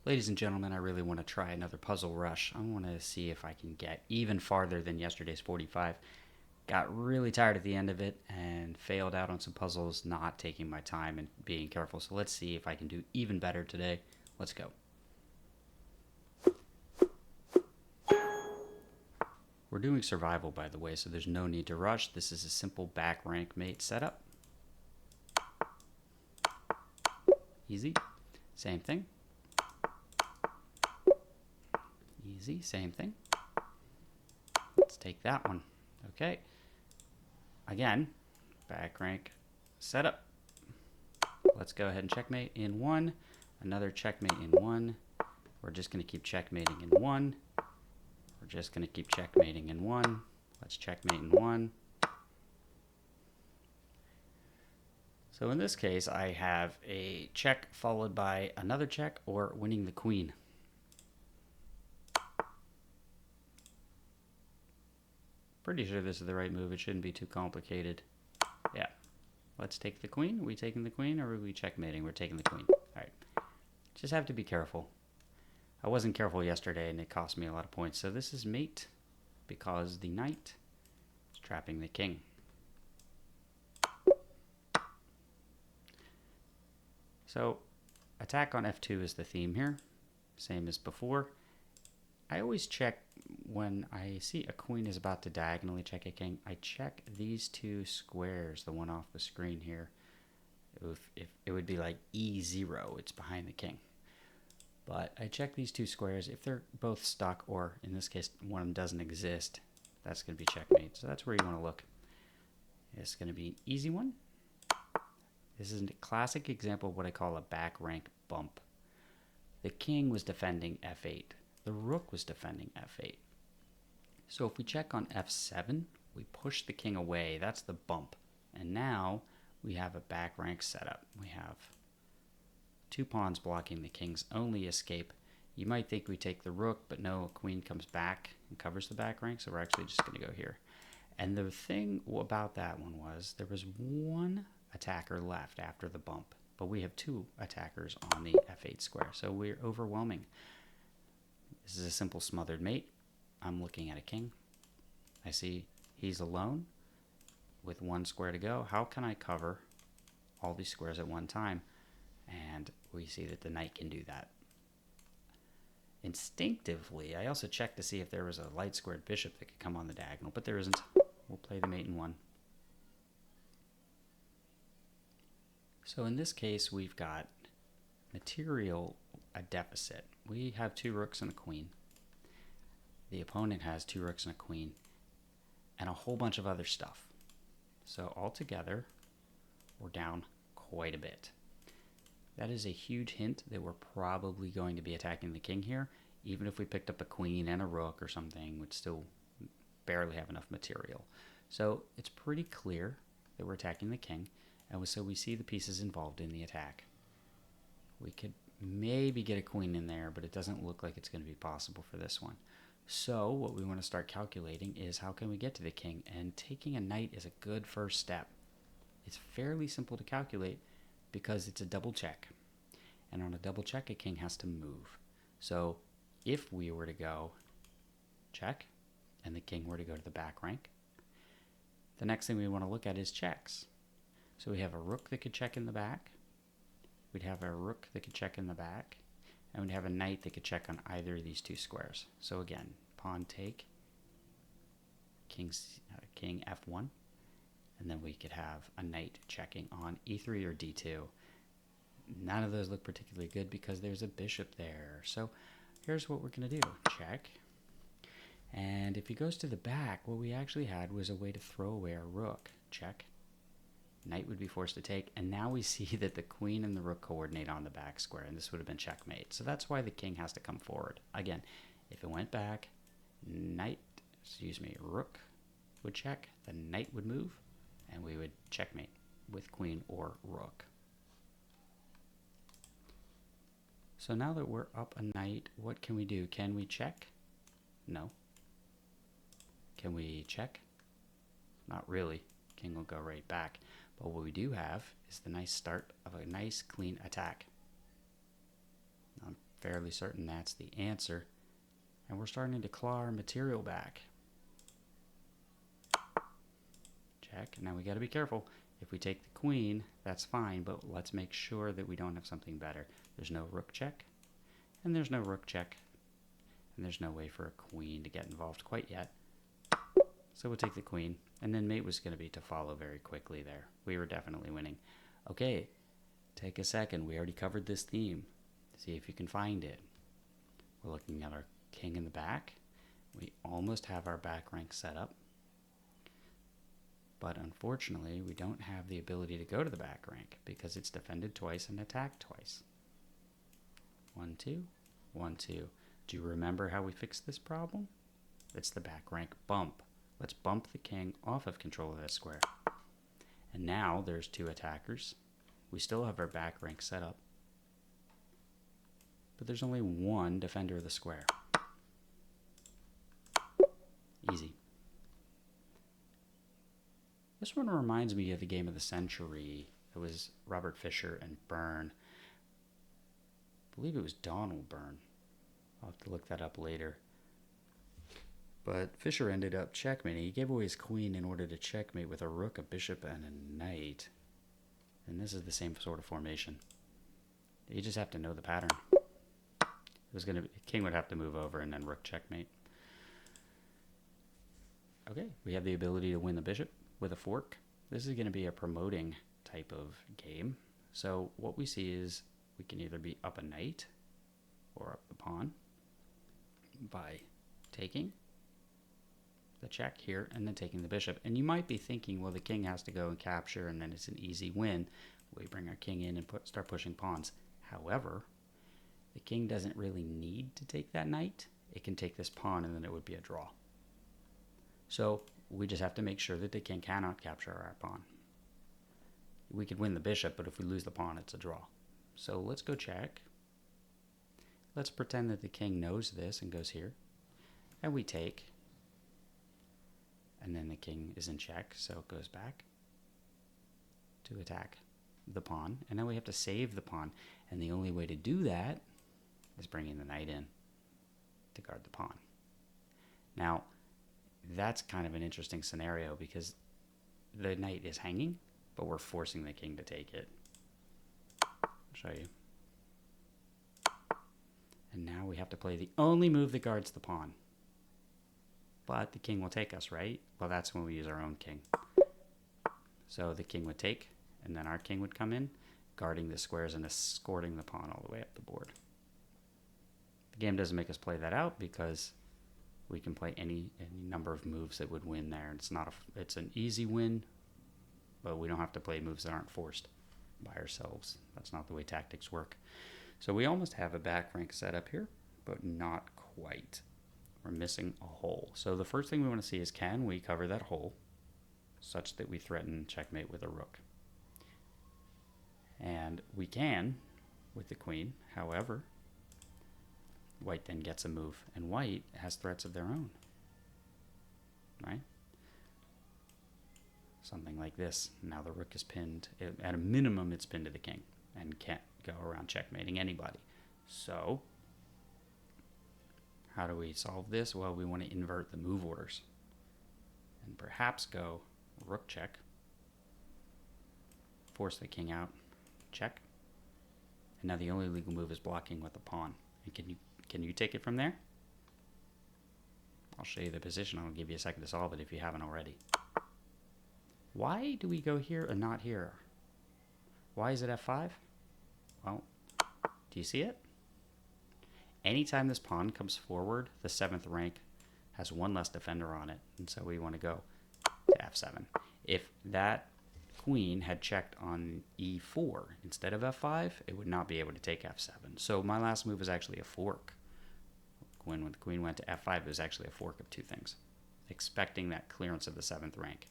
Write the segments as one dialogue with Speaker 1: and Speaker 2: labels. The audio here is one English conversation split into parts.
Speaker 1: Ladies and gentlemen, I really want to try another puzzle rush. I want to see if I can get even farther than yesterday's 45. Got really tired at the end of it and failed out on some puzzles, not taking my time and being careful. So let's see if I can do even better today. Let's go. We're doing survival, by the way, so there's no need to rush. This is a simple back rank mate setup. Easy. Same thing. Easy. Same thing. Let's take that one. Okay. Again, back rank setup. Let's go ahead and checkmate in one. Another checkmate in one. We're just going to keep checkmating in one. We're just going to keep checkmating in one. Let's checkmate in one. So in this case, I have a check followed by another check or winning the queen. Pretty sure this is the right move. It shouldn't be too complicated. Yeah. Let's take the queen. Are we taking the queen or are we checkmating? We're taking the queen. All right. Just have to be careful. I wasn't careful yesterday and it cost me a lot of points. So this is mate because the knight is trapping the king. So attack on f2 is the theme here. Same as before. I always check when I see a queen is about to diagonally check a king. I check these two squares, the one off the screen here. If it would be like E0, it's behind the king. But I check these two squares. If they're both stuck, or in this case, one of them doesn't exist, that's going to be checkmate. So that's where you want to look. It's going to be an easy one. This is a classic example of what I call a back rank bump. The king was defending f8. The rook was defending f8. So if we check on f7, we push the king away. That's the bump. And now we have a back rank setup. We have two pawns blocking the king's only escape. You might think we take the rook, but no, a queen comes back and covers the back rank, so we're actually just going to go here. And the thing about that one was there was one attacker left after the bump, but we have two attackers on the f8 square, so we're overwhelming. This is a simple smothered mate. I'm looking at a king. I see he's alone with one square to go. How can I cover all these squares at one time? And we see that the knight can do that. Instinctively, I also checked to see if there was a light squared bishop that could come on the diagonal, but there isn't. We'll play the mate in one. So in this case, we've got material a deficit. We have two rooks and a queen. The opponent has two rooks and a queen and a whole bunch of other stuff. So altogether, we're down quite a bit. That is a huge hint that we're probably going to be attacking the king here. Even if we picked up a queen and a rook or something, we'd still barely have enough material. So it's pretty clear that we're attacking the king, and so we see the pieces involved in the attack. We could maybe get a queen in there, but it doesn't look like it's going to be possible for this one. So what we want to start calculating is how can we get to the king, and taking a knight is a good first step. It's fairly simple to calculate because it's a double check. And on a double check, a king has to move. So if we were to go check and the king were to go to the back rank, the next thing we want to look at is checks. So we have a rook that could check in the back. We'd have a rook that could check in the back. And we'd have a knight that could check on either of these two squares. So again, pawn take, king f1. And then we could have a knight checking on e3 or d2. None of those look particularly good because there's a bishop there. So here's what we're going to do. Check. And if he goes to the back, what we actually had was a way to throw away our rook. Check. Knight would be forced to take. And now we see that the queen and the rook coordinate on the back square. And this would have been checkmate. So that's why the king has to come forward. Again, if it went back, rook would check. The knight would move. And we would checkmate with queen or rook. So now that we're up a knight, what can we do? Can we check? No. Can we check? Not really. King will go right back. But what we do have is the nice start of a nice clean attack. I'm fairly certain that's the answer. And we're starting to claw our material back. Check. Now we got to be careful. If we take the queen, that's fine, but let's make sure that we don't have something better. There's no rook check, and there's no rook check, and there's no way for a queen to get involved quite yet. So we'll take the queen, and then mate was going to be to follow very quickly there. We were definitely winning. Okay, take a second. We already covered this theme. See if you can find it. We're looking at our king in the back. We almost have our back rank set up. But unfortunately, we don't have the ability to go to the back rank because it's defended twice and attacked twice. 1, 2, 1, 2. Do you remember how we fixed this problem? It's the back rank bump. Let's bump the king off of control of this square. And now there's 2 attackers. We still have our back rank set up. But there's only 1 defender of the square. Easy. This one reminds me of the game of the century. It was Robert Fischer and Byrne. I believe it was Donald Byrne. I'll have to look that up later. But Fischer ended up checkmating. He gave away his queen in order to checkmate with a rook, a bishop, and a knight. And this is the same sort of formation. You just have to know the pattern. King would have to move over and then rook checkmate. Okay, we have the ability to win the bishop with a fork. This is going to be a promoting type of game. So what we see is we can either be up a knight or up the pawn by taking the check here and then taking the bishop. And you might be thinking, well, the king has to go and capture and then it's an easy win. We bring our king in and start pushing pawns. However, the king doesn't really need to take that knight. It can take this pawn and then it would be a draw. So we just have to make sure that the king cannot capture our pawn. We could win the bishop, but if we lose the pawn, it's a draw. So let's go check. Let's pretend that the king knows this and goes here. And we take. And then the king is in check, so it goes back to attack the pawn. And now we have to save the pawn. And the only way to do that is bringing the knight in to guard the pawn. Now, that's kind of an interesting scenario because the knight is hanging, but we're forcing the king to take it. I'll show you. And now we have to play the only move that guards the pawn. But the king will take us, right? Well, that's when we use our own king. So the king would take, and then our king would come in, guarding the squares and escorting the pawn all the way up the board. The game doesn't make us play that out because we can play any number of moves that would win there. It's an easy win, but we don't have to play moves that aren't forced by ourselves. That's not the way tactics work. So we almost have a back rank set up here, but not quite. We're missing a hole. So the first thing we want to see is, can we cover that hole such that we threaten checkmate with a rook? And we can with the queen. However, white then gets a move, and white has threats of their own, right? Something like this. Now the rook is pinned. At a minimum, it's pinned to the king and can't go around checkmating anybody. So how do we solve this? Well, we want to invert the move orders and perhaps go rook check, force the king out, check, and now the only legal move is blocking with the pawn. And can you take it from there? I'll show you the position. I'll give you a second to solve it if you haven't already. Why do we go here and not here? Why is it F5? Well, do you see it? Anytime this pawn comes forward, the 7th rank has 1 less defender on it, and so we want to go to F7. If that queen had checked on E4 instead of F5, it would not be able to take F7. So my last move was actually a fork. When the queen went to F5, it was actually a fork of 2 things, expecting that clearance of the 7th rank.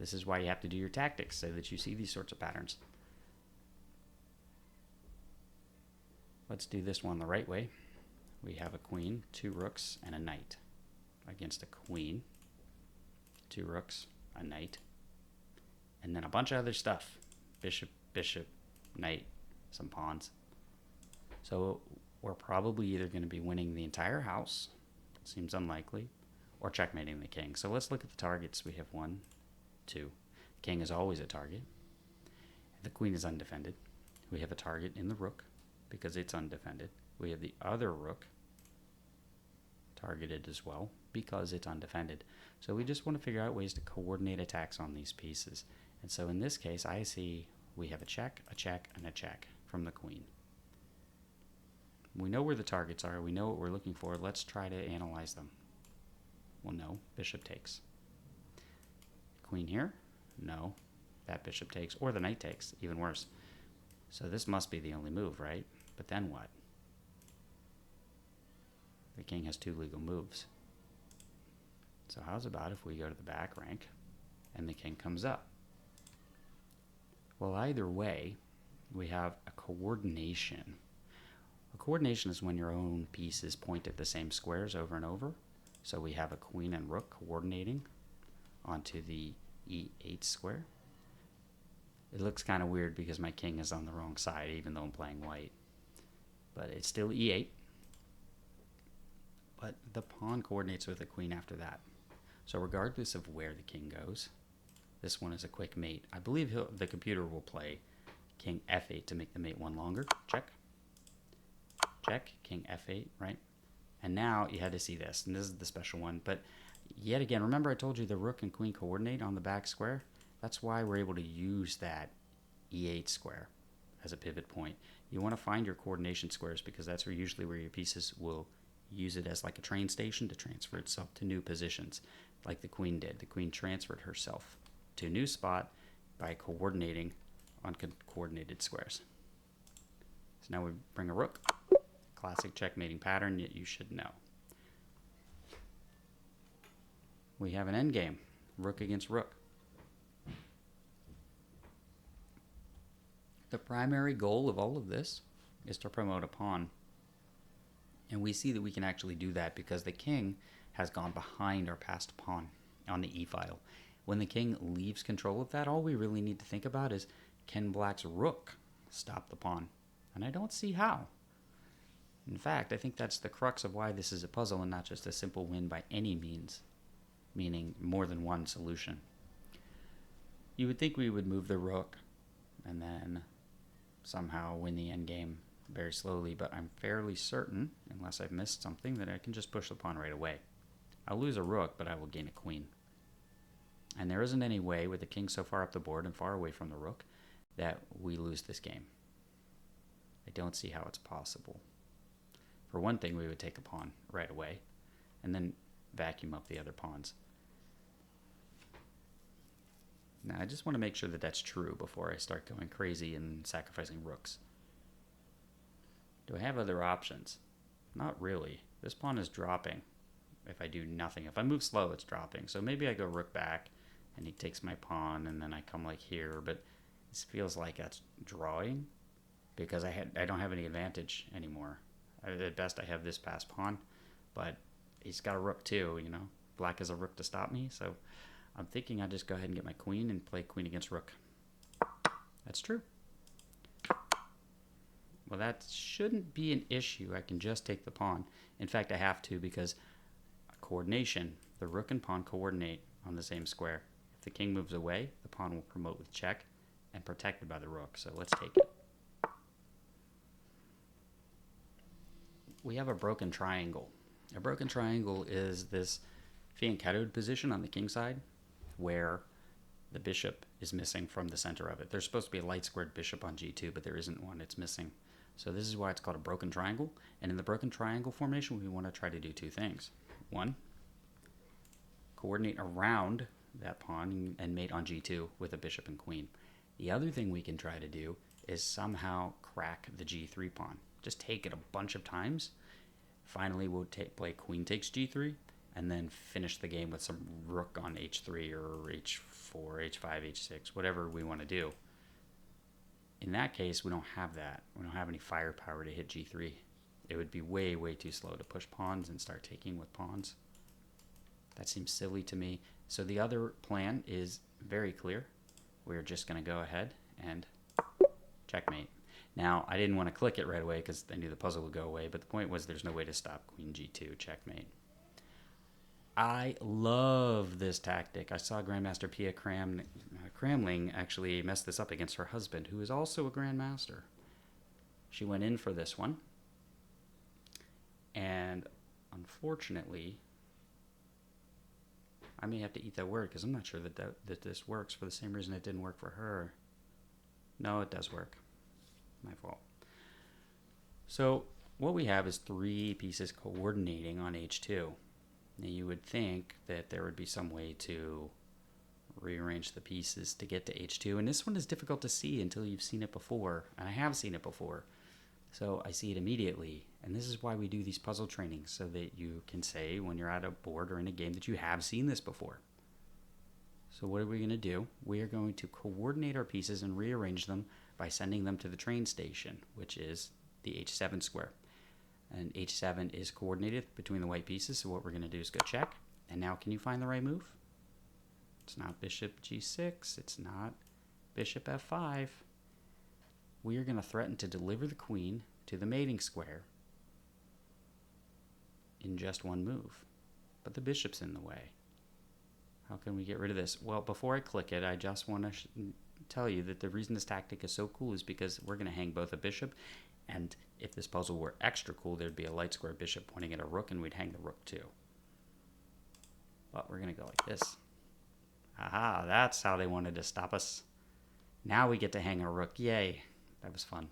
Speaker 1: This is why you have to do your tactics so that you see these sorts of patterns. Let's do this one the right way. We have a queen, 2 rooks, and a knight against a queen, 2 rooks, a knight, and then a bunch of other stuff. Bishop, bishop, knight, some pawns. So we're probably either going to be winning the entire house, seems unlikely, or checkmating the king. So let's look at the targets. We have 1, 2. King is always a target. The queen is undefended. We have a target in the rook because it's undefended. We have the other rook targeted as well because it's undefended. So we just want to figure out ways to coordinate attacks on these pieces. And so in this case, I see we have a check, and a check from the queen. We know where the targets are. We know what we're looking for. Let's try to analyze them. Well, no. Bishop takes. Queen here? No. That bishop takes. Or the knight takes. Even worse. So this must be the only move, right? But then what? The king has 2 legal moves. So how's about if we go to the back rank and the king comes up? Well, either way, we have a coordination. A coordination is when your own pieces point at the same squares over and over. So we have a queen and rook coordinating onto the e8 square. It looks kind of weird because my king is on the wrong side, even though I'm playing white. But it's still e8. But the pawn coordinates with the queen after that. So regardless of where the king goes, this one is a quick mate. I believe the computer will play king f8 to make the mate one longer. Check. Check. King f8, right? And now you had to see this, and this is the special one. But yet again, remember I told you the rook and queen coordinate on the back square? That's why we're able to use that e8 square as a pivot point. You want to find your coordination squares because that's usually where your pieces will use it as like a train station to transfer itself to new positions, like the queen did. The queen transferred herself to a new spot by coordinating on coordinated squares. So now we bring a rook. Classic checkmating pattern that you should know. We have an endgame, rook against rook. The primary goal of all of this is to promote a pawn. And we see that we can actually do that because the king has gone behind our passed pawn on the e-file. When the king leaves control of that, all we really need to think about is, can black's rook stop the pawn? And I don't see how. In fact, I think that's the crux of why this is a puzzle and not just a simple win by any means, meaning more than one solution. You would think we would move the rook and then somehow win the endgame very slowly, but I'm fairly certain, unless I've missed something, that I can just push the pawn right away. I'll lose a rook, but I will gain a queen. And there isn't any way, with the king so far up the board and far away from the rook, that we lose this game. I don't see how it's possible. For one thing, we would take a pawn right away, and then vacuum up the other pawns. Now, I just want to make sure that that's true before I start going crazy and sacrificing rooks. Do I have other options? Not really. This pawn is dropping if I do nothing. If I move slow, it's dropping. So maybe I go rook back, and he takes my pawn, and then I come like here. But this feels like that's drawing because I don't have any advantage anymore. At best, I have this passed pawn, but he's got a rook too, you know. Black has a rook to stop me, so I'm thinking I'll just go ahead and get my queen and play queen against rook. That's true. Well, that shouldn't be an issue. I can just take the pawn. In fact, I have to because coordination, the rook and pawn coordinate on the same square. If the king moves away, the pawn will promote with check and protected by the rook. So let's take it. We have a broken triangle. A broken triangle is this fianchettoed position on the king side where the bishop is missing from the center of it. There's supposed to be a light squared bishop on g2, but there isn't one. It's missing. So this is why it's called a broken triangle. And in the broken triangle formation, we want to try to do two things. One, coordinate around that pawn and mate on g2 with a bishop and queen. The other thing we can try to do is somehow crack the g3 pawn. Just take it a bunch of times. Finally, we'll play queen takes g3, and then finish the game with some rook on h3 or h4, h5, h6, whatever we want to do. In that case, we don't have that. We don't have any firepower to hit g3. It would be way, way too slow to push pawns and start taking with pawns. That seems silly to me. So the other plan is very clear. We're just going to go ahead and checkmate. Now, I didn't want to click it right away because I knew the puzzle would go away, but the point was there's no way to stop queen g2, checkmate. I love this tactic. I saw Grandmaster Pia Cramling actually mess this up against her husband, who is also a Grandmaster. She went in for this one, and unfortunately, I may have to eat that word because I'm not sure that this works for the same reason it didn't work for her. No, it does work. My fault. So what we have is 3 pieces coordinating on h2. Now you would think that there would be some way to rearrange the pieces to get to h2, and this one is difficult to see until you've seen it before, and I have seen it before. So I see it immediately, and this is why we do these puzzle trainings, so that you can say when you're at a board or in a game that you have seen this before. So what are we going to do? We are going to coordinate our pieces and rearrange them by sending them to the train station, which is the h7 square. And h7 is coordinated between the white pieces, so what we're going to do is go check. And now can you find the right move? It's not bishop g6, it's not bishop f5. We are going to threaten to deliver the queen to the mating square in just one move. But the bishop's in the way. How can we get rid of this? Well, before I click it, I just want to tell you that the reason this tactic is so cool is because we're going to hang both a bishop, and if this puzzle were extra cool, there'd be a light square bishop pointing at a rook, and we'd hang the rook too. But we're going to go like this. Aha, that's how they wanted to stop us. Now we get to hang a rook. Yay. That was fun.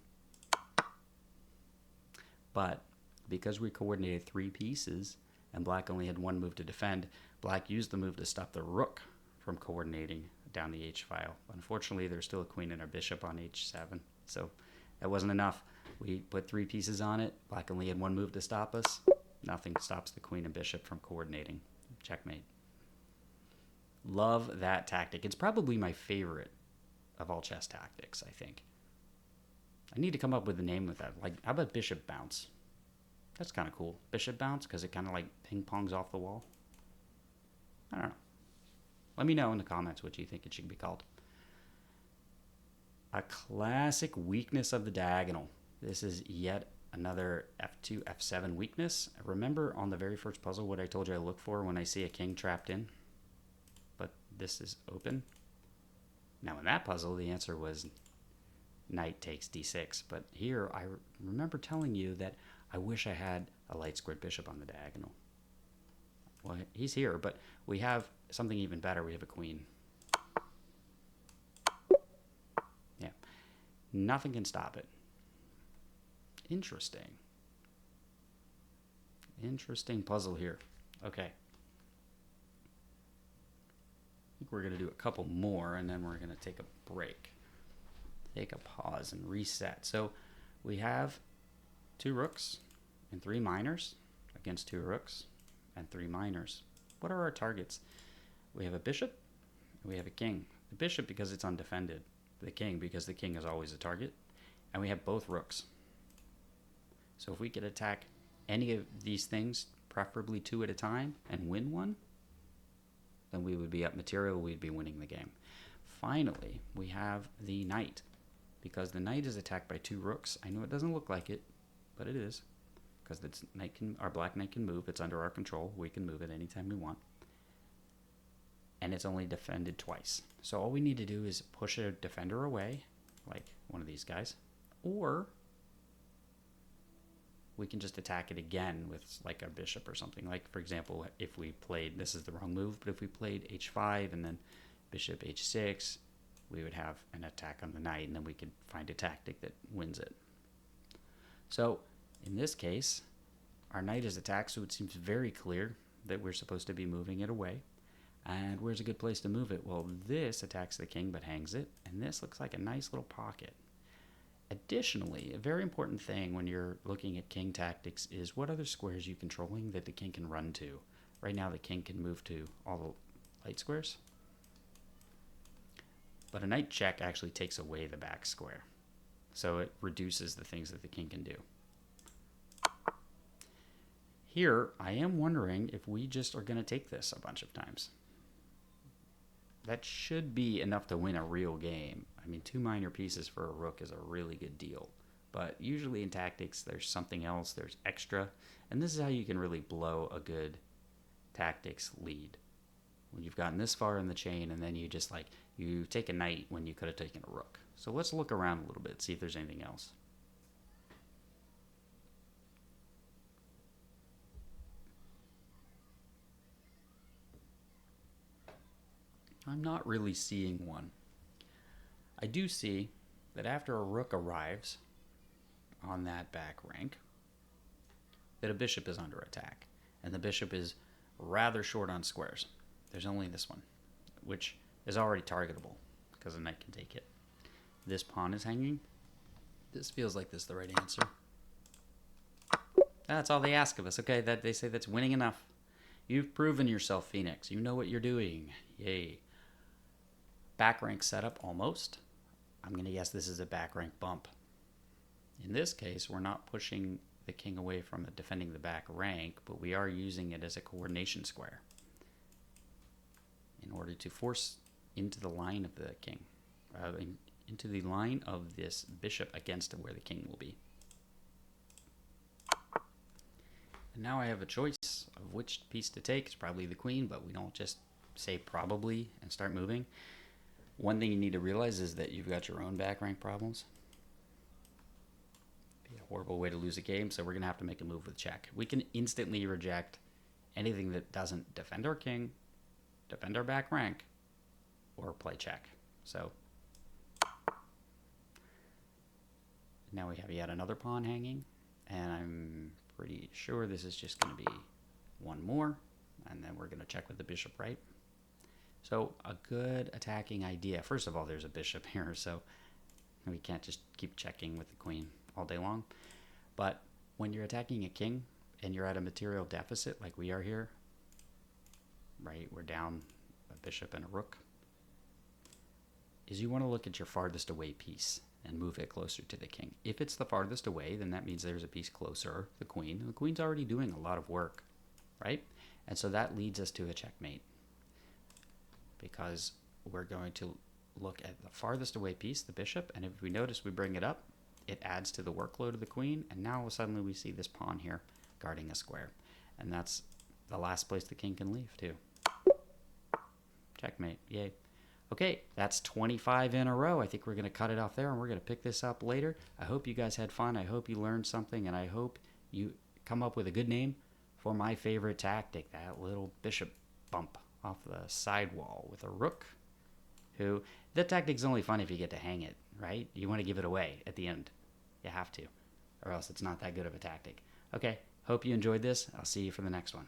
Speaker 1: But because we coordinated 3 pieces and black only had 1 move to defend, black used the move to stop the rook from coordinating down the h-file. Unfortunately, there's still a queen and a bishop on h7, so that wasn't enough. We put 3 pieces on it. Black only had 1 move to stop us. Nothing stops the queen and bishop from coordinating. Checkmate. Love that tactic. It's probably my favorite of all chess tactics, I think. I need to come up with a name with that. Like, how about bishop bounce? That's kind of cool. Bishop bounce, because it kind of like ping-pongs off the wall. I don't know. Let me know in the comments what you think it should be called. A classic weakness of the diagonal. This is yet another f2, f7 weakness. Remember on the very first puzzle what I told you I look for when I see a king trapped in? But this is open. Now in that puzzle, the answer was knight takes d6. But here, I remember telling you that I wish I had a light squared bishop on the diagonal. Well, he's here, but we have something even better. We have a queen. Yeah. Nothing can stop it. Interesting. Interesting puzzle here. Okay. I think we're going to do a couple more, and then we're going to take a break. Take a pause and reset. So we have 2 rooks and 3 minors against 2 rooks and 3 minors. What are our targets? We have a bishop, and we have a king. The bishop because it's undefended. The king because the king is always a target. And we have both rooks. So if we could attack any of these things, preferably 2 at a time, and win one, then we would be up material, we'd be winning the game. Finally, we have the knight. Because the knight is attacked by 2 rooks. I know it doesn't look like it, but it is. Because our black knight can move. It's under our control. We can move it anytime we want. And it's only defended twice. So all we need to do is push a defender away, like one of these guys. Or we can just attack it again with like a bishop or something. Like, for example, if we played, this is the wrong move, but if we played h5 and then bishop h6, we would have an attack on the knight, and then we could find a tactic that wins it. So in this case, our knight is attacked, so it seems very clear that we're supposed to be moving it away. And where's a good place to move it? Well, this attacks the king but hangs it, and this looks like a nice little pocket. Additionally, a very important thing when you're looking at king tactics is what other squares you controlling that the king can run to. Right now the king can move to all the light squares. But a knight check actually takes away the back square. So it reduces the things that the king can do. Here, I am wondering if we just are going to take this a bunch of times. That should be enough to win a real game. I mean, 2 minor pieces for a rook is a really good deal. But usually in tactics, there's something else, there's extra. And this is how you can really blow a good tactics lead. When you've gotten this far in the chain, and then you just like, you take a knight when you could have taken a rook. So let's look around a little bit, see if there's anything else. I'm not really seeing one. I do see that after a rook arrives on that back rank, that a bishop is under attack. And the bishop is rather short on squares. There's only this one, which is already targetable because a knight can take it. This pawn is hanging. This feels like this is the right answer. That's all they ask of us. Okay, that they say that's winning enough. You've proven yourself, Phoenix. You know what you're doing. Yay. Back rank setup, almost. I'm going to guess this is a back rank bump. In this case, we're not pushing the king away from defending the back rank, but we are using it as a coordination square in order to force into the line of the king, into the line of this bishop against where the king will be. And now I have a choice of which piece to take. It's probably the queen, but we don't just say probably and start moving. One thing you need to realize is that you've got your own back rank problems. Be a horrible way to lose a game, so we're going to have to make a move with check. We can instantly reject anything that doesn't defend our king, defend our back rank, or play check. So now we have yet another pawn hanging, and I'm pretty sure this is just going to be one more, and then we're going to check with the bishop, right? So a good attacking idea. First of all, there's a bishop here, so we can't just keep checking with the queen all day long. But when you're attacking a king and you're at a material deficit like we are here, right, we're down a bishop and a rook, is you want to look at your farthest away piece and move it closer to the king. If it's the farthest away, then that means there's a piece closer, the queen. And the queen's already doing a lot of work, right? And so that leads us to a checkmate, because we're going to look at the farthest away piece, the bishop, and if we notice we bring it up, it adds to the workload of the queen, and now suddenly we see this pawn here guarding a square. And that's the last place the king can leave, too. Checkmate. Yay. Okay, that's 25 in a row. I think we're going to cut it off there, and we're going to pick this up later. I hope you guys had fun. I hope you learned something, and I hope you come up with a good name for my favorite tactic, that little bishop bump off the side wall with a rook, who, the tactic's only fun if you get to hang it, right? You want to give it away at the end. You have to, or else it's not that good of a tactic. Okay, hope you enjoyed this. I'll see you for the next one.